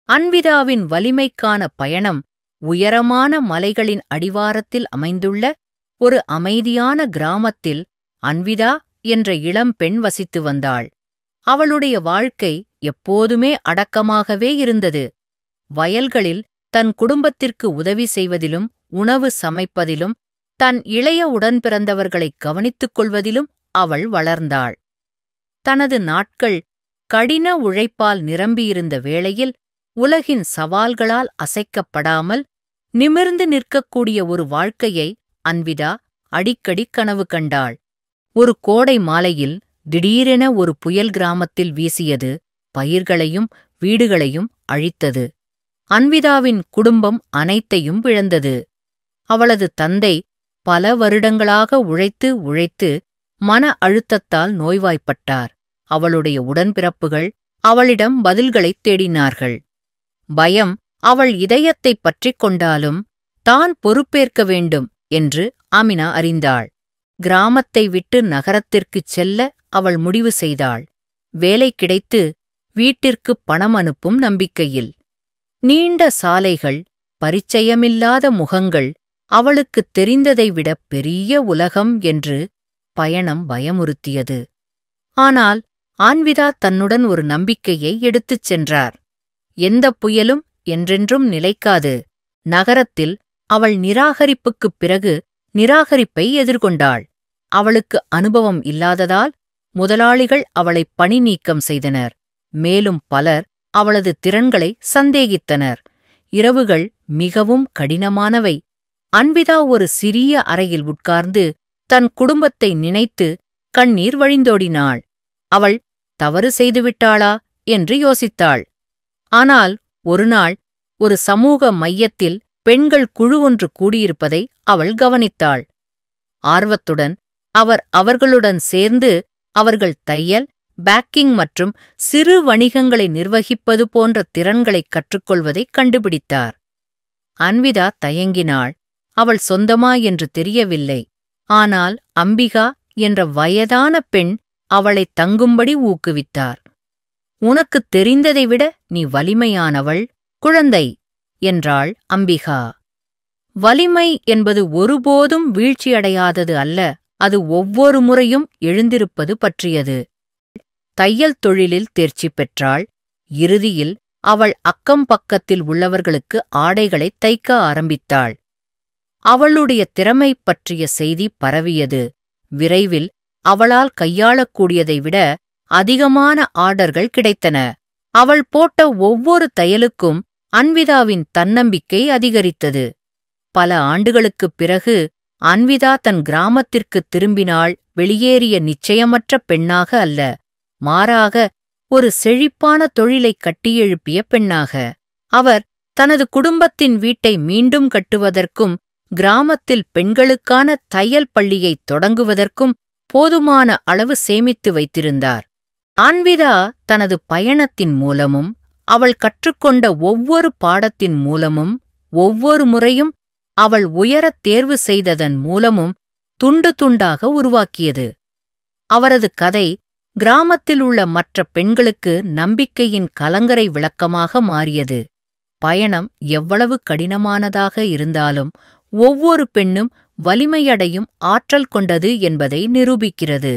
அன்விதாவின் வலிமைக்கான பயணம் உயரமான மலைகளின் அடிவாரத்தில் அமைந்துள்ள ஒரு அமைதியான கிராமத்தில் அன்விதா என்ற இளம்பெண் வசித்து வந்தாள். அவளுடைய வாழ்க்கை எப்போதுமே அடக்கமாகவே இருந்தது. வயல்களில் தன் குடும்பத்திற்கு உதவி செய்வதிலும், உணவு சமைப்பதிலும், தன் இளைய உடன்பிறந்தவர்களைக் கவனித்துக் கொள்வதிலும் அவள் வளர்ந்தாள். தனது நாட்கள் கடின உழைப்பால் நிரம்பியிருந்த வேளையில் உலகின் சவால்களால் அசைக்கப்படாமல் நிமிர்ந்து நிற்கக்கூடிய ஒரு வாழ்க்கையை அன்விதா அடிக்கடி கனவு கண்டாள். ஒரு கோடை மாலையில் திடீரென ஒரு புயல் கிராமத்தில் வீசியது. பயிர்களையும் வீடுகளையும் அழித்தது. அன்விதாவின் குடும்பம் அனைத்தையும் இழந்தது. அவளது தந்தை பல வருடங்களாக உழைத்து உழைத்து மன அழுத்தத்தால் நோய்வாய்ப்பட்டார். அவளுடைய உடன்பிறப்புகள் அவளிடம் பதில்களைத் தேடினார்கள். பயம் அவள் இதயத்தைப் பற்றிக் கொண்டாலும் தான் பொறுப்பேற்க வேண்டும் என்று ஆமினா அறிந்தாள். கிராமத்தை விட்டு நகரத்திற்குச் செல்ல அவள் முடிவு செய்தாள். வேலை கிடைத்து வீட்டிற்கு பணம் அனுப்பும் நம்பிக்கையில். நீண்ட சாலைகள், பரிச்சயமில்லாத முகங்கள், அவளுக்குத் தெரிந்ததை விட பெரிய உலகம் என்று பயணம் பயமுறுத்தியது. ஆனால் ஆன்விதா தன்னுடன் ஒரு நம்பிக்கையை எடுத்துச் சென்றார். எந்தப் புயலும் என்றென்றும் நிலைக்காது. நகரத்தில் அவள் நிராகரிப்புக்குப் பிறகு நிராகரிப்பை எதிர்கொண்டாள். அவளுக்கு அனுபவம் இல்லாததால் முதலாளிகள் அவளை பணி நீக்கம் செய்தனர். மேலும் பலர் அவளது திறன்களை சந்தேகித்தனர். இரவுகள் மிகவும் கடினமானவை. அன்விதா ஒரு சிறிய அறையில் உட்கார்ந்து தன் குடும்பத்தை நினைத்து கண்ணீர் வழிந்தோடினாள். அவள் தவறு செய்துவிட்டாளா என்று யோசித்தாள். ஆனால் ஒருநாள் ஒரு சமூக மையத்தில் பெண்கள் குழு ஒன்று கூடியிருப்பதை அவள் கவனித்தாள். ஆர்வத்துடன் அவர்களுடன் சேர்ந்து அவர்கள் தையல், பேக்கிங் மற்றும் சிறு வணிகங்களை நிர்வகிப்பது போன்ற திறன்களைக் கற்றுக்கொள்வதைக் கண்டுபிடித்தார். அன்விதா தயங்கினாள். அவள் சொந்தமா என்று தெரியவில்லை. ஆனால் அம்பிகா என்ற வயதான பெண் அவளைத் தங்கும்படி ஊக்குவித்தார். உனக்குத் தெரிந்ததை விட நீ வலிமையானவள், குழந்தை என்றாள் அம்பிகா. வலிமை என்பது ஒருபோதும் வீழ்ச்சியடையாதது அல்ல, அது ஒவ்வொரு முறையும் எழுந்திருப்பது பற்றியது. தையல் தொழிலில் தேர்ச்சி பெற்றாள். இறுதியில் அவள் அக்கம் பக்கத்தில் உள்ளவர்களுக்கு ஆடைகளைத் தைக்க ஆரம்பித்தாள். அவளுடைய திறமை பற்றிய செய்தி பரவியது. விரைவில் அவளால் கையாளக்கூடியதை விட அதிகமான ஆர்டர்கள் கிடைத்தன. அவள் போட்ட ஒவ்வொரு தையலுக்கும் அன்விதாவின் தன்னம்பிக்கை அதிகரித்தது. பல ஆண்டுகளுக்குப் பிறகு அன்விதா தன் கிராமத்திற்குத் திரும்பினாள். வெளியேறிய நிச்சயமற்ற பெண்ணாக அல்ல, மாறாக ஒரு செழிப்பான தொழிலைக் கட்டியெழுப்பிய பெண்ணாக. அவர் தனது குடும்பத்தின் வீட்டை மீண்டும் கட்டுவதற்கும் கிராமத்தில் பெண்களுக்கான தையல் பள்ளியைத் தொடங்குவதற்கும் போதுமான அளவு சேமித்து வைத்திருந்தார். அன்விதா தனது பயணத்தின் மூலமும் அவள் கற்றுக்கொண்ட ஒவ்வொரு பாடத்தின் மூலமும் ஒவ்வொரு முறையும் அவள் உயரத் தேர்வு செய்ததன் மூலமும் துண்டு துண்டாக உருவாக்கியது. அவரது கதை கிராமத்தில் உள்ள மற்ற பெண்களுக்கு நம்பிக்கையின் கலங்கரை விளக்கமாக மாறியது. பயணம் எவ்வளவு கடினமானதாக இருந்தாலும் ஒவ்வொரு பெண்ணும் வலிமையடையும் ஆற்றல் கொண்டது என்பதை நிரூபிக்கிறது.